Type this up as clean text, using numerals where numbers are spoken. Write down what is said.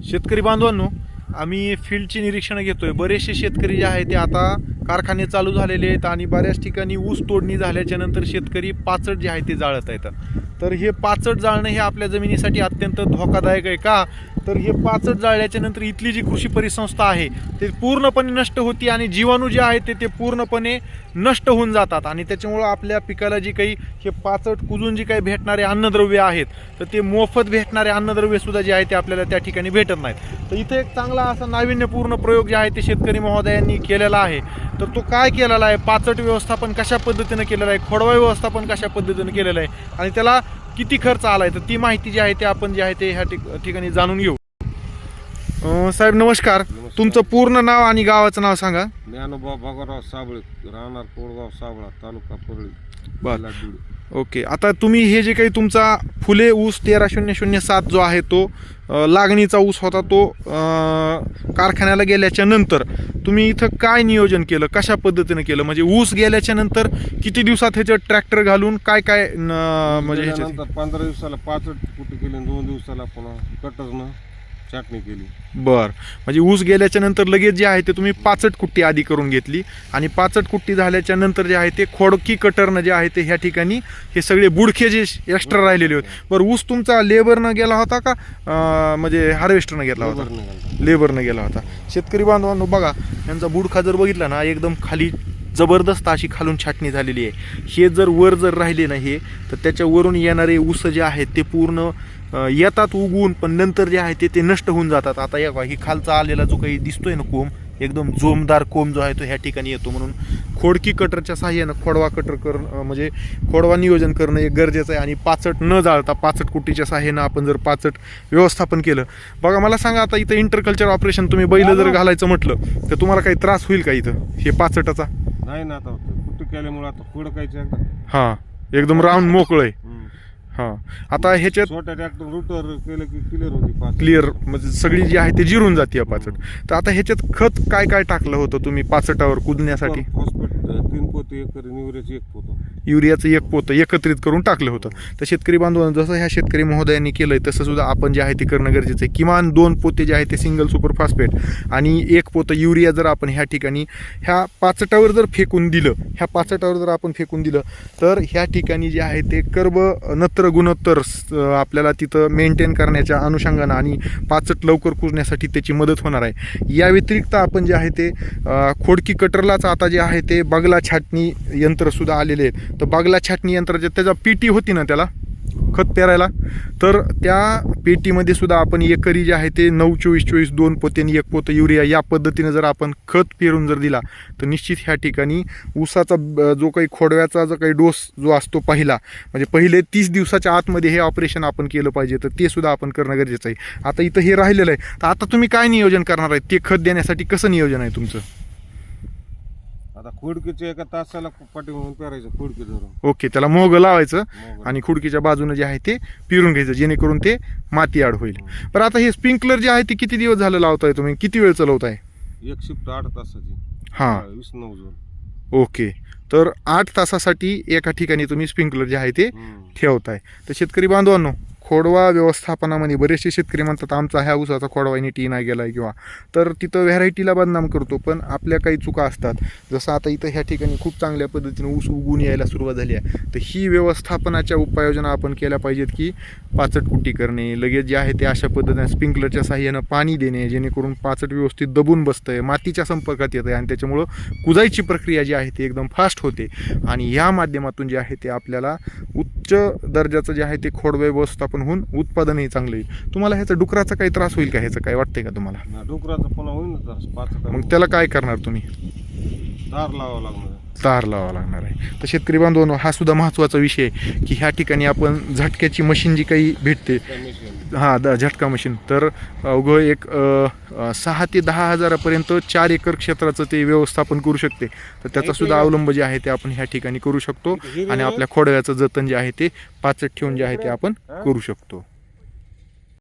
शेतकरी बांधवांनो, आम्ही फील्डची निरीक्षणं घेतोय. बरेचसे शेतकरी जे आहे ते आता कारखाने चालू झालेले आहेत आणि बऱ्याच ठिकाणी ऊस तोडणी झाल्याच्या नंतर शेतकरी पाचट जे आहे ते जाळत आहेत. तर हे पाचट जाळणं हे आपल्या जमिनीसाठी अत्यंत धोकादायक आहे. का तर हे पाचट जाळल्याच्या नंतर इथली जी कृषी परिसंस्था आहे ते पूर्णपणे नष्ट होती आणि जीवाणू जे आहेत ते पूर्णपणे नष्ट होऊन जातात आणि त्याच्यामुळं आपल्या पिकाला जी काही हे पाचट कुजून जी काही भेटणारे अन्नद्रव्य आहेत तर ते मोफत भेटणारे अन्नद्रव्य सुद्धा जे आहे ते आपल्याला त्या ठिकाणी भेटत नाहीत. तर इथे एक चांगला असा नाविन्यपूर्ण प्रयोग जे आहे ते शेतकरी महोदयांनी केलेला आहे. तर तो काय केलेला आहे, पाचट व्यवस्थापन कशा पद्धतीनं केलेलं आहे, खोडवा व्यवस्थापन कशा पद्धतीनं केलेलं आहे आणि त्याला किती खर्च आलाय, तर ती माहिती जी आहे ते आपण जे आहे ते ह्या ठिकाणी जाणून घेऊ. साहेब नमस्कार. तुमचं पूर्ण नाव आणि गावाचं नाव सांगा. ज्ञानोबा भगवानराव साबळे, राहणार कोळगाव साबळा, तालुका परळी. ओके. आता तुम्ही हे जे काही तुमचा फुले ऊस 13007 जो आहे तो लागणीचा ऊस होता, तो कारखान्याला गेल्याच्या नंतर तुम्ही इथं काय नियोजन केलं, कशा पद्धतीनं केलं, म्हणजे ऊस गेल्याच्या नंतर किती दिवसात ह्याच्यात ट्रॅक्टर घालून काय काय म्हणजे 15 दिवसाला पाचट कुठे केली, 2 दिवसाला पुन्हा कटरनं छाटणी केली. बर, म्हणजे ऊस गेल्याच्या नंतर लगेच जे आहे ते तुम्ही पाचट कुट्टी आधी करून घेतली आणि पाचट कुट्टी झाल्याच्या नंतर जे आहे ते खोडकी कटरनं जे आहे ते ह्या ठिकाणी हे सगळे बुडखे जे एक्स्ट्रा राहिलेले होते. बरं, ऊस तुमचा लेबरनं गेला होता का म्हणजे हार्वेस्टरनं गेला होता? लेबरनं गेला होता. शेतकरी बांधवांनो बघा, यांचा बुडखा जर बघितला ना एकदम खाली जबरदस्त अशी खालून छाटणी झालेली आहे. हे जर वर जर राहिले ना हे, तर त्याच्यावरून येणारे ऊस जे आहेत ते पूर्ण येतात उगवून, पण नंतर जे आहे ते नष्ट होऊन जातात. आता या ही खालचा आलेला जो काही दिसतोय ना कोंब, एकदम जोमदार कोंब जो आहे तो ह्या ठिकाणी येतो. म्हणून खोडकी कटरच्या साह्यानं खोडवा कटर करणं म्हणजे खोडवा नियोजन करणं एक गरजेचं आहे आणि पाचट न जाळता पाचट कुट्टीच्या साह्यानं आपण जर पाचट व्यवस्थापन केलं. बघा मला सांगा, आता इथं इंटरकल्चर ऑपरेशन तुम्ही बैल जर घालायचं म्हटलं तर तुम्हाला काही त्रास होईल का इथं हे पाचटाचा? नाही ना, आता कुट्टी केल्यामुळे आता खोडकायचं हां एकदम राऊंड मोकळं आहे. हां, आता ह्याच्यात छोट्या ट्रॅक्टर रुटर केलं की क्लिअर होती, क्लिअर म्हणजे सगळी जी आहे ते जिरून जाते पाचट. तर आता ह्याच्यात खत काय काय टाकलं होतं तुम्ही पाचटावर कुजण्यासाठी? फॉस्फेट 3 पोते एकर, युरियाचं 1 पोतं, युरियाचं 1 पोतं एकत्रित करून टाकलं होतं. तर शेतकरी बांधवांना जसं ह्या शेतकरी महोदयांनी केलंय तसं सुद्धा आपण जे आहे ते करणं गरजेचं आहे. किमान 2 पोते जे आहे ते सिंगल सुपर फॉस्फेट आणि 1 पोतं युरिया जर आपण ह्या ठिकाणी ह्या पाचटावर जर फेकून दिलं, ह्या पाचटावर जर आपण फेकून दिलं तर ह्या ठिकाणी जे आहे ते कर्ब नत्र गुणोत्तर आपल्याला तिथं मेंटेन करण्याच्या अनुषंगानं आणि पाचट लवकर कुजण्यासाठी त्याची मदत होणार आहे. या व्यतिरिक्त आपण जे आहे ते खोडकी कटरलाच आता जे आहे ते बागला छाटणी यंत्रसुद्धा आलेले आहेत. तर बागला छाटणी यंत्राच्या त्याचा पेटी होती ना त्याला खत पेरायला, तर त्या पेटीमध्ये सुद्धा आपण एकरी जे आहे ते 9-24-24 2 पोते आणि 1 पोतं युरिया या पद्धतीने जर आपण खत पेरून जर दिला तर निश्चित ह्या ठिकाणी ऊसाचा जो काही खोडव्याचा जो काही डोस जो असतो पहिला, म्हणजे पहिले 30 दिवसाच्या आतमध्ये हे ऑपरेशन आपण केलं पाहिजे, तर ते सुद्धा आपण करणं गरजेचं आहे. आता इथं हे राहिलेलं आहे, तर आता तुम्ही काय नियोजन करणार आहे, ते खत देण्यासाठी कसं नियोजन आहे तुमचं? आता खुडकीच्या एका तासाला पाठी म्हणून पेरायचं खुडकी धरून. ओके, त्याला मोग लावायचं आणि खुडकीच्या बाजूनं जे आहे ते पिरून घ्यायचं जेणेकरून ते माती आड होईल. पण आता हे स्प्रिंकलर जे आहे ते किती दिवस झालं लावताय तुम्ही, किती वेळ चालवताय? एक शिफ्ट 8 तासाची. हां 20-9 जून. ओके, तर 8 तासासाठी एका ठिकाणी तुम्ही स्प्रिंकलर जे आहे ते ठेवताय. तर शेतकरी बांधवांनो, खोडवा व्यवस्थापनामध्ये बरेचसे शेतकरी म्हणतात आमचा ह्या ऊसाचा खोडवा नीट नाही गेला आहे किंवा, तर तिथं व्हॅरायटीला बदनाम करतो, पण आपल्या काही चुका असतात. जसं आता इथं ह्या ठिकाणी खूप चांगल्या पद्धतीने ऊस उगवून यायला सुरुवात झाली आहे. तर ही व्यवस्थापनाच्या उपाययोजना आपण केल्या पाहिजेत की पाचट कुट्टी करणे, लगेच जे आहे ते अशा पद्धतीने स्प्रिंकलरच्या साह्यानं पाणी देणे जेणेकरून पाचट व्यवस्थित दबून बसतंय, मातीच्या संपर्कात येतं आहे आणि त्याच्यामुळं कुजायची प्रक्रिया जी आहे ती एकदम फास्ट होते आणि या माध्यमातून जे आहे ते आपल्याला उच्च दर्जाचं जे आहे ते खोडवा व्यवस्थापन होऊन उत्पादनही चांगलं येईल. तुम्हाला ह्याचा डुकराचा काही त्रास होईल का, ह्याचं काय वाटतंय का तुम्हाला? डुकराचा पुन्हा होईल ना त्रास. मग त्याला काय करणार तुम्ही? तार लावावं लागणार. तार लावावं लागणार आहे. तर शेतकरी बांधवांनो, हा सुद्धा महत्त्वाचा विषय आहे की ह्या ठिकाणी आपण झटक्याची मशीन जी काही भेटते, हां झटका मशीन, तर अवघं एक 6 ते 10 हजारापर्यंत 4 एकर क्षेत्राचं ते व्यवस्थापन करू शकते. तर त्याचा सुद्धा अवलंब जे आहे ते आपण ह्या ठिकाणी करू शकतो आणि आपल्या खोडव्याचं जतन जे आहे ते पाचट ठेवून जे आहे ते आपण करू शकतो.